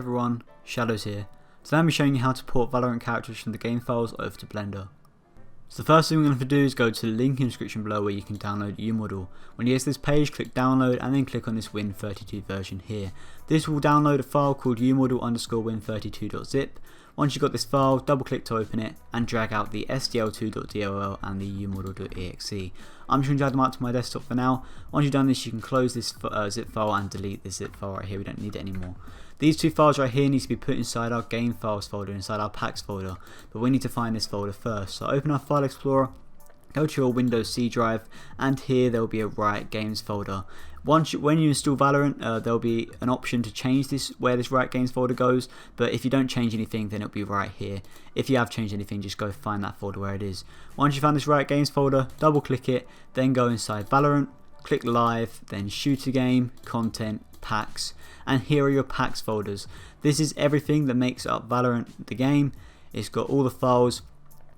Hey everyone, Shadows here. Today I'm showing you how to port Valorant characters from the game files over to Blender. So the first thing we're going to do is go to the link in the description below where you can download UModel. When you get to this page, click download and then click on this Win32 version here. This will download a file called umodel_win32.zip. Once you've got this file, double click to open it and drag out the sdl2.dll and the umodel.exe. I'm just going to drag them out to my desktop for now. Once you've done this, you can close this zip file and delete this zip file right here. We don't need it anymore. These two files right here need to be put inside our game files folder, inside our packs folder, but we need to find this folder first. So open our file explorer, go to your Windows C drive, and here there will be a Riot Games folder. When you install Valorant, there will be an option to change this where this Riot Games folder goes, but if you don't change anything, then it'll be right here. If you have changed anything, just go find that folder where it is. Once you found this Riot Games folder, double click it, then go inside Valorant, click Live, then Shooter Game, Content, Packs, and here are your packs folders. This is everything that makes up Valorant the game. It's got all the files,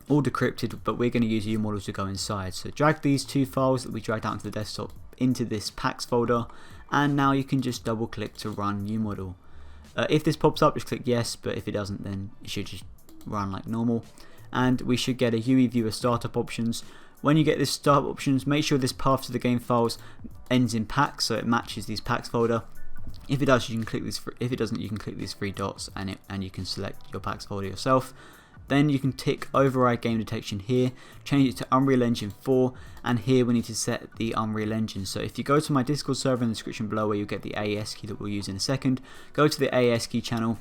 all decrypted, but we're going to use UModel to go inside. So drag these two files that we dragged out into the desktop into this packs folder, and now you can just double click to run UModel. If this pops up, just click yes, but if it doesn't, then it should just run like normal. And we should get a UE viewer startup options. When you get this startup options, make sure this path to the game files ends in packs, so it matches these packs folder. If it does, you can click this. If it doesn't, you can click these three dots, and you can select your packs folder yourself. Then you can tick override game detection here, change it to Unreal Engine 4, and here we need to set the Unreal Engine. So if you go to my Discord server in the description below where you'll get the AES key that we'll use in a second, go to the AES key channel,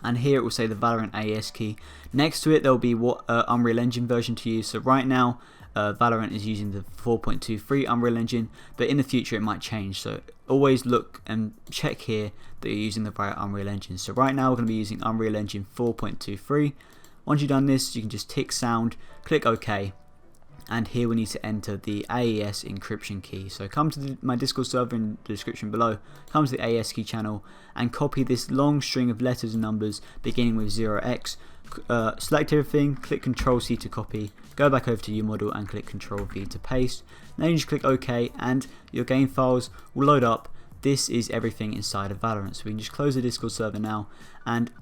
and here it will say the Valorant AES key. Next to it there will be what Unreal Engine version to use. So right now Valorant is using the 4.23 Unreal Engine, but in the future it might change. So always look and check here that you're using the right Unreal Engine. So right now we're going to be using Unreal Engine 4.23. Once you've done this, you can just tick sound, click OK, and here we need to enter the AES encryption key. So come to my Discord server in the description below, come to the AES key channel, and copy this long string of letters and numbers beginning with 0x. Select everything, click Ctrl+C to copy, go back over to UModel and click Ctrl+V to paste. Then you just click OK and your game files will load up. This is everything inside of Valorant. So we can just close the Discord server now, and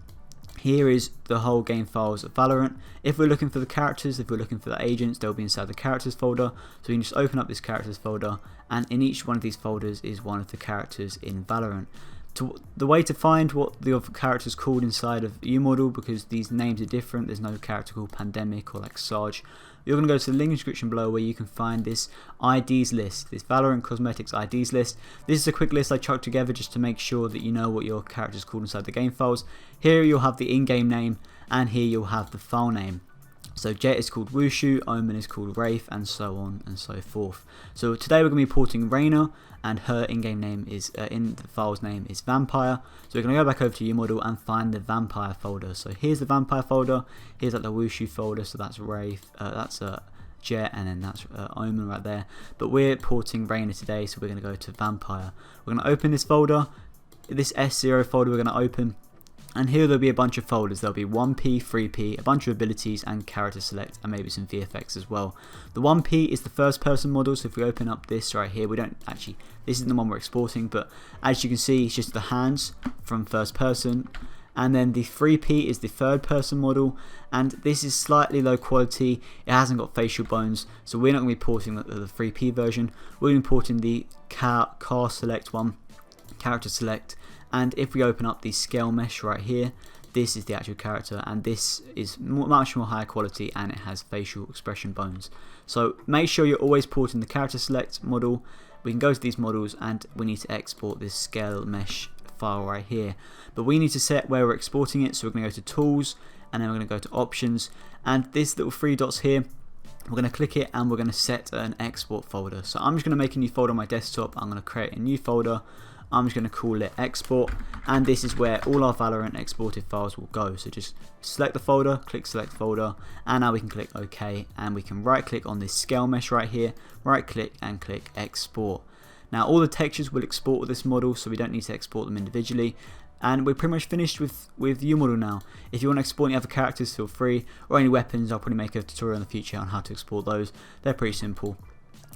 here is the whole game files of Valorant. If we're looking for the characters, if we're looking for the agents, they'll be inside the characters folder. So we can just open up this characters folder, and in each one of these folders is one of the characters in Valorant. The way to find what the other characters called inside of UModel, because these names are different, there's no character called Pandemic or like Sarge. You're going to go to the link in the description below where you can find this IDs list, this Valorant Cosmetics IDs list. This is a quick list I chucked together just to make sure that you know what your character is called inside the game files. Here you'll have the in-game name, and here you'll have the file name. So Jet is called Wushu, Omen is called Wraith, and so on and so forth. So today we're going to be porting Reyna, and her in-game name is, in the file's name is Vampire. So we're going to go back over to UModel and find the Vampire folder. So here's the Vampire folder, here's like the Wushu folder, so that's Wraith, that's Jet, and then that's Omen right there. But we're porting Reyna today, so we're going to go to Vampire. We're going to open this folder, this S0 folder we're going to open. And here there'll be a bunch of folders. There'll be 1P, 3P, a bunch of abilities, and character select, and maybe some VFX as well. The 1P is the first person model, so if we open up this right here, we don't actually, this isn't the one we're exporting, but as you can see, it's just the hands from first person. And then the 3P is the third person model, and this is slightly low quality. It hasn't got facial bones, so we're not going to be porting the 3P version. We're going to be porting the car select one, character select. And if we open up the scale mesh right here, this is the actual character, and this is much more higher quality, and it has facial expression bones. So make sure you're always porting the character select model. We can go to these models, and we need to export this scale mesh file right here. But we need to set where we're exporting it, so we're going to go to Tools, and then we're going to go to Options, and this little three dots here, we're going to click it, and we're going to set an export folder. So I'm just going to make a new folder on my desktop. I'm going to create a new folder. I'm just going to call it export, and this is where all our Valorant exported files will go. So just select the folder, click select folder, and now we can click OK, and we can right click on this scale mesh right here, right click and click export. Now all the textures will export with this model, so we don't need to export them individually. And we're pretty much finished with UModel now. If you want to export any other characters, feel free, or any weapons. I'll probably make a tutorial in the future on how to export those. They're pretty simple.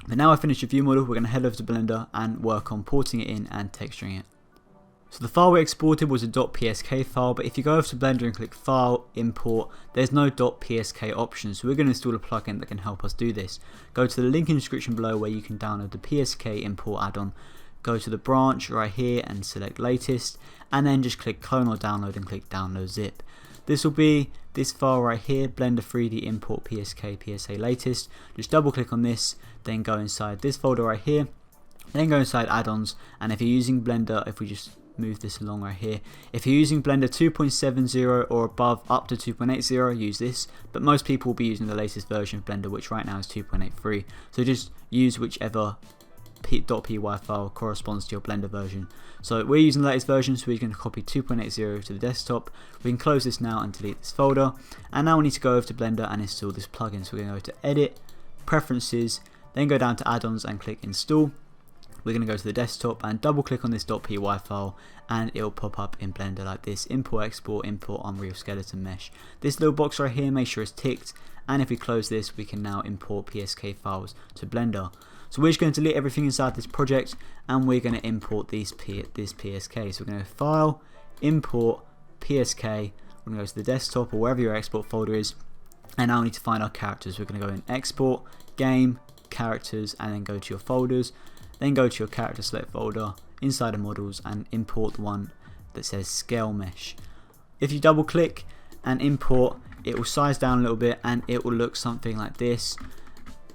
But now I've finished with UModel, we're going to head over to Blender and work on porting it in and texturing it. So the file we exported was a .psk file, but if you go over to Blender and click File, Import, there's no .psk option, so we're going to install a plugin that can help us do this. Go to the link in the description below where you can download the PSK import add-on. Go to the branch right here and select latest, and then just click clone or download and click download zip. This will be this file right here, Blender 3D import PSK PSA latest. Just double click on this, then go inside this folder right here, then go inside add-ons, and if you're using Blender, if we just move this along right here, if you're using Blender 2.70 or above up to 2.80, use this, but most people will be using the latest version of Blender, which right now is 2.83, so just use whichever .py file corresponds to your Blender version. So we're using the latest version, so we're going to copy 2.80 to the desktop. We can close this now and delete this folder, and now we need to go over to Blender and install this plugin. So we're going to go to Edit, Preferences, then go down to Add-ons and click Install. We're going to go to the desktop and double click on this .py file, and it'll pop up in Blender like this: import, export, import Unreal Skeleton Mesh. This little box right here, make sure it's ticked, and if we close this, we can now import PSK files to Blender. So we're just going to delete everything inside this project, and we're going to import this PSK. So we're going to File, Import, PSK, we're going to go to the desktop or wherever your export folder is, and now we need to find our characters. We're going to go in Export, Game, Characters, and then go to your folders. Then go to your character select folder inside of models and import the one that says scale mesh. If you double click and import, it will size down a little bit and it will look something like this.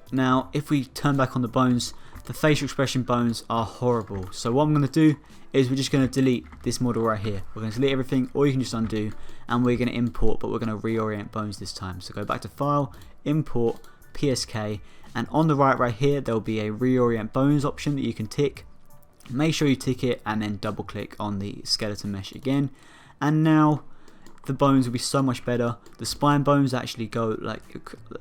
Now if we turn back on the bones, the facial expression bones are horrible. So what I'm going to do is we're just going to delete this model right here. We're going to delete everything, or you can just undo, and we're going to import, but we're going to reorient bones this time. So go back to File, Import, PSK, and on the right here there will be a reorient bones option that you can tick. Make sure you tick it and then double click on the skeleton mesh again, and now the bones will be so much better. The spine bones actually go, like,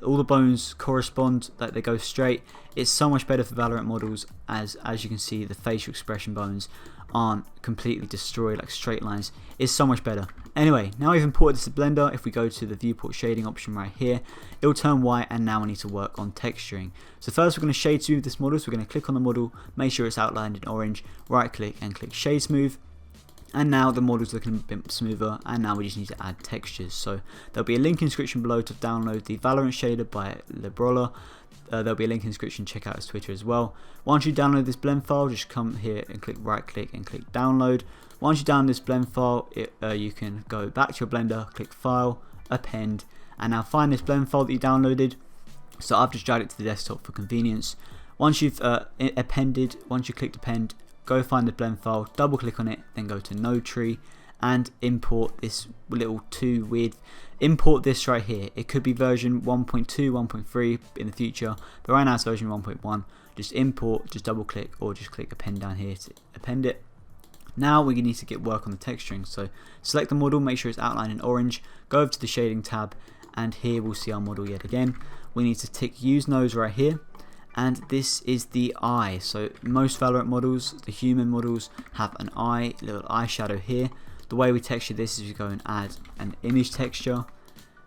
all the bones correspond, like they go straight. It's so much better for Valorant models, as you can see the facial expression bones aren't completely destroyed like straight lines. It's so much better. Anyway, now we've imported this to Blender. If we go to the viewport shading option right here, it will turn white, and now we need to work on texturing. So first we're going to shade smooth this model. So we're going to click on the model, make sure it's outlined in orange, right click and click shade smooth. And now the model's looking a bit smoother, and now we just need to add textures. So there'll be a link in the description below to download the Valorant shader by Lebrola. There'll be a link in the description, check out his Twitter as well. Once you download this blend file, just come here and click right click and click download. Once you download this blend file, you can go back to your Blender, click File, Append, and now find this blend file that you downloaded. So I've just dragged it to the desktop for convenience. Once you've appended, once you clicked append, go find the blend file, double click on it, then go to node tree and import this little import this right here. It could be version 1.2, 1.3 in the future, but right now it's version 1.1. Just import, just double click, or just click append down here to append it. Now we need to get work on the texturing. So select the model, make sure it's outlined in orange, go over to the shading tab, and here we'll see our model yet again. We need to tick use nose right here, and this is the eye. So most Valorant models, the human models, have an eye, little eye shadow here. The way we texture this is we go and add an image texture.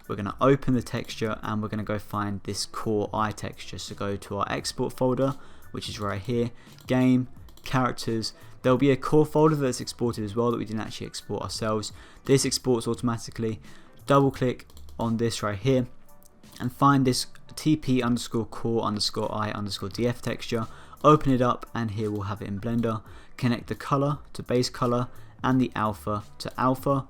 We're going to open the texture and we're going to go find this core eye texture. So go to our export folder, which is right here, game, characters. There'll be a core folder that's exported as well that we didn't actually export ourselves. This exports automatically. Double click on this right here and find this tp underscore core underscore I underscore df texture. Open it up, and here we'll have it in Blender. Connect the color to base color and the alpha to alpha,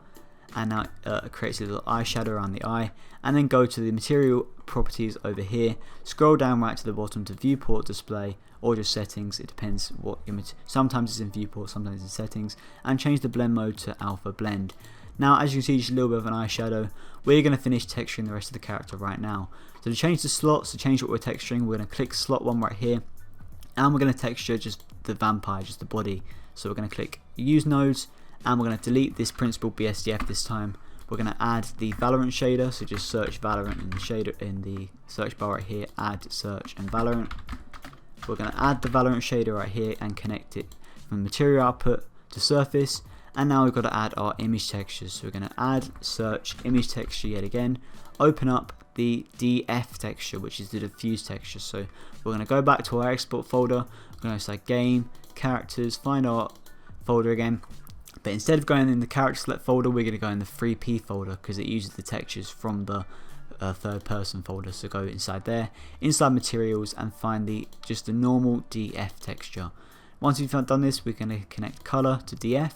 and now it creates a little eyeshadow around the eye. And then go to the material properties over here, scroll down right to the bottom to viewport display, or just settings, it depends what image. Sometimes it's in viewport, sometimes it's in settings, and change the blend mode to alpha blend. Now as you can see, just a little bit of an eyeshadow. We're going to finish texturing the rest of the character right now. So to change the slots, to change what we're texturing, we're going to click slot 1 right here, and we're going to texture just the vampire, just the body. So we're going to click use nodes, and we're going to delete this principal BSDF this time. We're going to add the Valorant shader, so just search Valorant in the shader in the search bar right here, add search and Valorant. We're going to add the Valorant shader right here and connect it from material output to surface. And now we've got to add our image textures. So we're going to add search image texture yet again, open up the DF texture, which is the diffuse texture. So we're going to go back to our export folder, we're going to select game, characters, find our folder again, But instead of going in the character select folder, we're going to go in the 3P folder because it uses the textures from the third person folder. So go inside there, inside materials, and find just the normal DF texture. Once we've done this, we're going to connect color to DF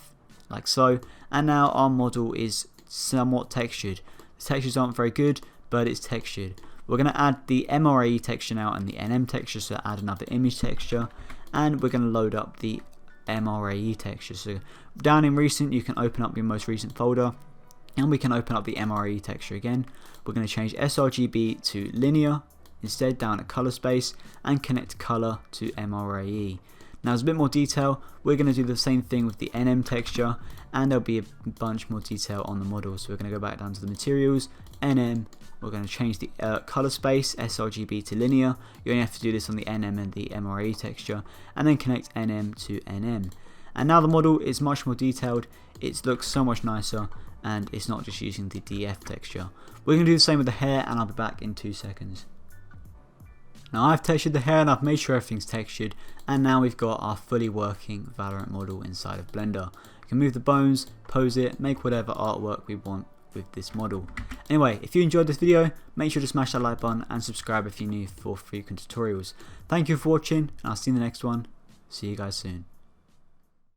like so, and now our model is somewhat textured. The textures aren't very good, but it's textured. We're going to add the MRAE texture now and the NM texture, so add another image texture, and we're going to load up the MRAE texture. So down in recent, you can open up your most recent folder, and we can open up the MRAE texture again. We're going to change srgb to linear instead down at color space, and connect color to MRAE. Now there's a bit more detail. We're going to do the same thing with the NM texture, and there'll be a bunch more detail on the model. So we're going to go back down to the materials, NM. We're going to change the color space, srgb to linear. You only have to do this on the NM and the MRAE texture, and then connect NM to NM. And now the model is much more detailed. It looks so much nicer, and it's not just using the DF texture. We're going to do the same with the hair, and I'll be back in 2 seconds. Now I've textured the hair and I've made sure everything's textured, and now we've got our fully working Valorant model inside of Blender. You can move the bones, pose it, make whatever artwork we want with this model. Anyway, if you enjoyed this video, make sure to smash that like button and subscribe if you're new for frequent tutorials. Thank you for watching, and I'll see you in the next one. See you guys soon.